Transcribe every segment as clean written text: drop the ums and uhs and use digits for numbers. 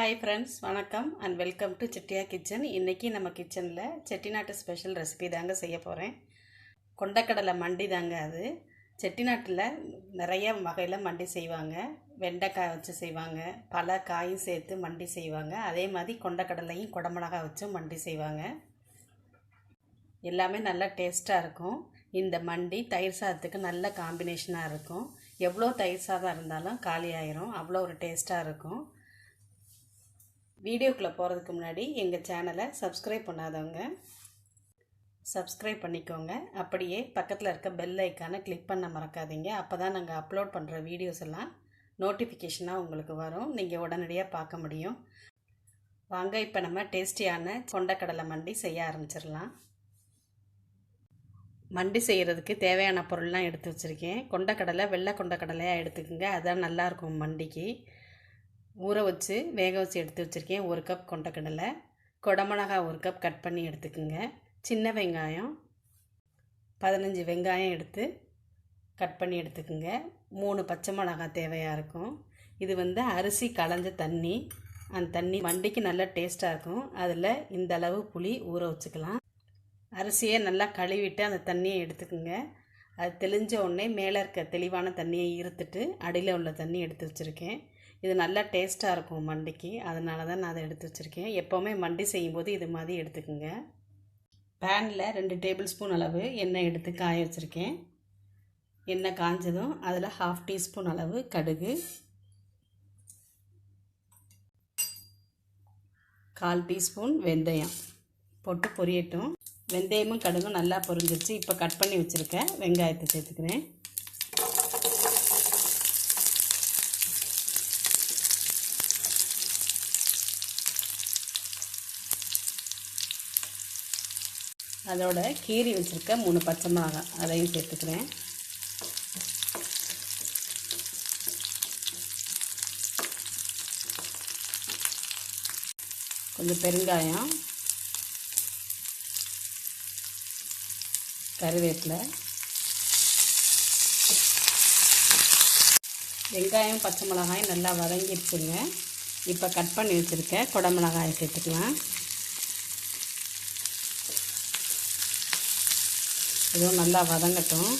Hi friends, வணக்கம் and welcome to செட்டியா kitchen. இன்றைக்கி நம்ம கிச்சனில் செட்டிநாட்டு ஸ்பெஷல் ரெசிபி தாங்க செய்ய போகிறேன். கொண்டக்கடலை மண்டி தாங்க அது. செட்டிநாட்டில் நிறைய வகையில் மண்டி செய்வாங்க. வெண்டைக்காய் வச்சு செய்வாங்க, பல காயும் சேர்த்து மண்டி செய்வாங்க. அதே மாதிரி கொண்டக்கடலையும் குடமிளகாய் வச்சும் மண்டி செய்வாங்க. எல்லாமே நல்லா டேஸ்ட்டாக இருக்கும். இந்த மண்டி தயிர் சாதத்துக்கு நல்ல காம்பினேஷனாக இருக்கும். எவ்வளோ தயிர் சாதம் இருந்தாலும் காலி ஆயிரும், அவ்வளோ ஒரு டேஸ்ட்டாக இருக்கும். வீடியோக்குள்ளே போகிறதுக்கு முன்னாடி எங்கள் சேனலை சப்ஸ்கிரைப் பண்ணாதவங்க சப்ஸ்கிரைப் பண்ணிக்கோங்க. அப்படியே பக்கத்தில் இருக்க பெல் ஐக்கானை கிளிக் பண்ண மறக்காதீங்க. அப்போ தான் நாங்கள் அப்லோட் பண்ணுற வீடியோஸ் எல்லாம் நோட்டிஃபிகேஷனாக உங்களுக்கு வரும், நீங்கள் உடனடியாக பார்க்க முடியும். வாங்க, இப்போ நம்ம டேஸ்டியான கொண்டக்கடலை மண்டி செய்ய ஆரம்பிச்சிடலாம். மண்டி செய்கிறதுக்கு தேவையான பொருள்லாம் எடுத்து வச்சுருக்கேன். கொண்டக்கடலை வெள்ளை கொண்டக்கடலையாக எடுத்துக்கோங்க, அதுதான் நல்லாயிருக்கும் மண்டிக்கு. ஊற வச்சு வேக வச்சு எடுத்து வச்சுருக்கேன் 1 கப் கொண்டக்கடலை. குடமிளகாய் 1 கப் கட் பண்ணி எடுத்துக்கோங்க. சின்ன வெங்காயம் 15 வெங்காயம் எடுத்து கட் பண்ணி எடுத்துக்கோங்க. 3 பச்சை மிளகாய் தேவையாக இருக்கும். இது அரிசி களைஞ்ச தண்ணி. அந்த தண்ணி மண்டிக்கு நல்லா டேஸ்ட்டாக இருக்கும். அதில் இந்த அளவு புளி ஊற வச்சுக்கலாம். அரிசியை நல்லா கழுவிட்டு அந்த தண்ணியை எடுத்துக்கோங்க. அது தெளிஞ்ச உடனே மேலே இருக்க தெளிவான தண்ணியை இருத்துட்டு அடியில் உள்ள தண்ணி எடுத்து வச்சுருக்கேன். இது நல்லா டேஸ்ட்டாக இருக்கும் மண்டிக்கு, அதனால தான் நான் அதை எடுத்து வச்சுருக்கேன். எப்போவுமே மண்டி செய்யும்போது இது மாதிரி எடுத்துக்கோங்க. பேனில் 2 டேபிள் ஸ்பூன் அளவு எண்ணெய் எடுத்து காய வச்சுருக்கேன். எண்ணெய் காஞ்சதும் அதில் 1/2 டீஸ்பூன் அளவு கடுகு, 1/4 டீஸ்பூன் வெந்தயம் போட்டு பொரியட்டும். வெந்தயமும் கடுகும் நல்லா பொரிஞ்சிருச்சு. இப்போ கட் பண்ணி வச்சுருக்க வெங்காயத்தை சேர்த்துக்கிறேன். அதோட கீரி வச்சுருக்க 3 பச்சை மிளகாய் அதையும் சேர்த்துக்கிறேன். கொஞ்சம் பெருங்காயம், கருவேப்பிலை. வெங்காயம் பச்சை மிளகாயும் நல்லா வதங்கிடுச்சுங்க. இப்போ கட் பண்ணி வச்சுருக்க குடமிளகாயை சேர்த்துக்கலாம். இதுவும் நல்லா வதங்கட்டும்.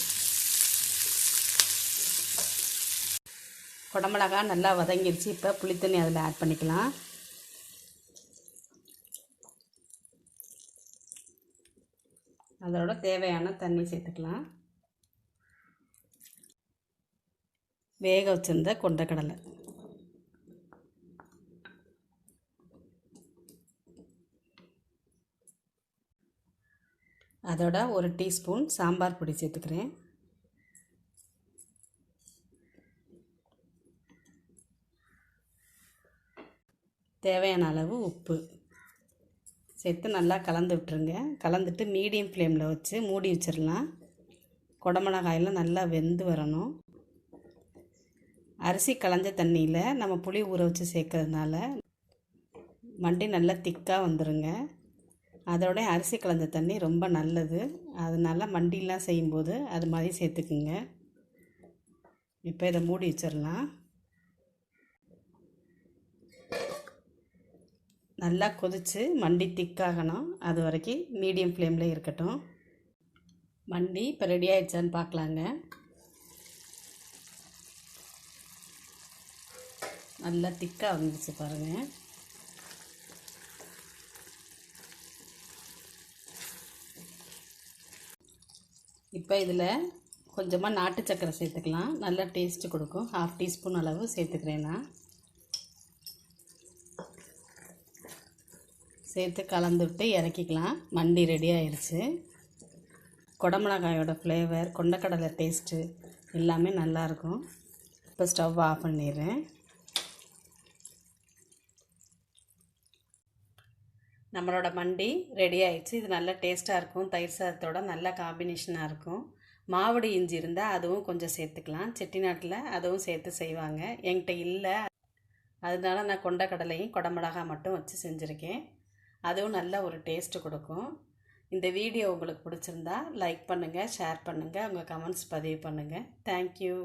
குடமிளகாய் நல்லா வதங்கிடுச்சு. இப்போ புளித்தண்ணி அதில் ஆட் பண்ணிக்கலாம். அதோட தேவையான தண்ணி சேர்த்துக்கலாம். வேக வச்சிருந்த கொண்டக்கடலை, அதோட 1 டீஸ்பூன் சாம்பார் பொடி சேர்த்துக்கிறேன். தேவையான அளவு உப்பு சேர்த்து நல்லா கலந்து விட்டுருங்க. கலந்துட்டு மீடியம் ஃப்ளேமில் வச்சு மூடி வச்சிடலாம். குடமிளகாயெல்லாம் நல்லா வெந்து வரணும். அரிசி களைஞ்ச தண்ணியில் நம்ம புளி ஊற வச்சு சேர்க்கறதுனால மண்டி நல்லா திக்காக வந்துடுங்க. அதோட அரிசி களைஞ்ச தண்ணி ரொம்ப நல்லது, அதனால் மண்டிலாம் செய்யும்போது அது மாதிரி சேர்த்துக்குங்க. இப்போ இதை மூடி வச்சிடலாம். நல்லா கொதித்து மண்டி திக்காகணும், அது வரைக்கும் மீடியம் ஃப்ளேமில் இருக்கட்டும். மண்டி இப்போ ரெடி ஆகிடுச்சான்னு பார்க்கலாங்க. நல்லா திக்காக வந்துச்சு பாருங்கள். இப்போ இதில் கொஞ்சமாக நாட்டு சர்க்கரை சேர்த்துக்கலாம், நல்லா டேஸ்ட்டு கொடுக்கும். 1/2 டீஸ்பூன் அளவு சேர்த்துக்கிறேன் நான். சேர்த்து கலந்து விட்டு இறக்கிக்கலாம். மண்டி ரெடி ஆயிடுச்சு. குடமிளகாயோட ஃப்ளேவர், கொண்டக்கடலை டேஸ்ட்டு எல்லாமே நல்லாயிருக்கும். இப்போ ஸ்டவ் ஆஃப் பண்ணிடுறேன். நம்மளோட மண்டி ரெடி ஆயிடுச்சு. இது நல்ல டேஸ்ட்டாக இருக்கும். தயிர் சாதத்தோட நல்ல காம்பினேஷனாக இருக்கும். மாவடி இஞ்சி இருந்தால் அதுவும் கொஞ்சம் சேர்த்துக்கலாம். செட்டிநாட்டில் அதுவும் சேர்த்து செய்வாங்க. என்கிட்ட இல்லை, அதனால நான் கொண்டக்கடலையும் குடமிளகாய் மட்டும் வச்சு செஞ்சுருக்கேன். அதுவும் நல்ல ஒரு டேஸ்ட்டு கொடுக்கும். இந்த வீடியோ உங்களுக்கு பிடிச்சிருந்தா லைக் பண்ணுங்கள், ஷேர் பண்ணுங்கள், உங்கள் கமெண்ட்ஸ் பதிவு பண்ணுங்கள். தேங்க்யூ.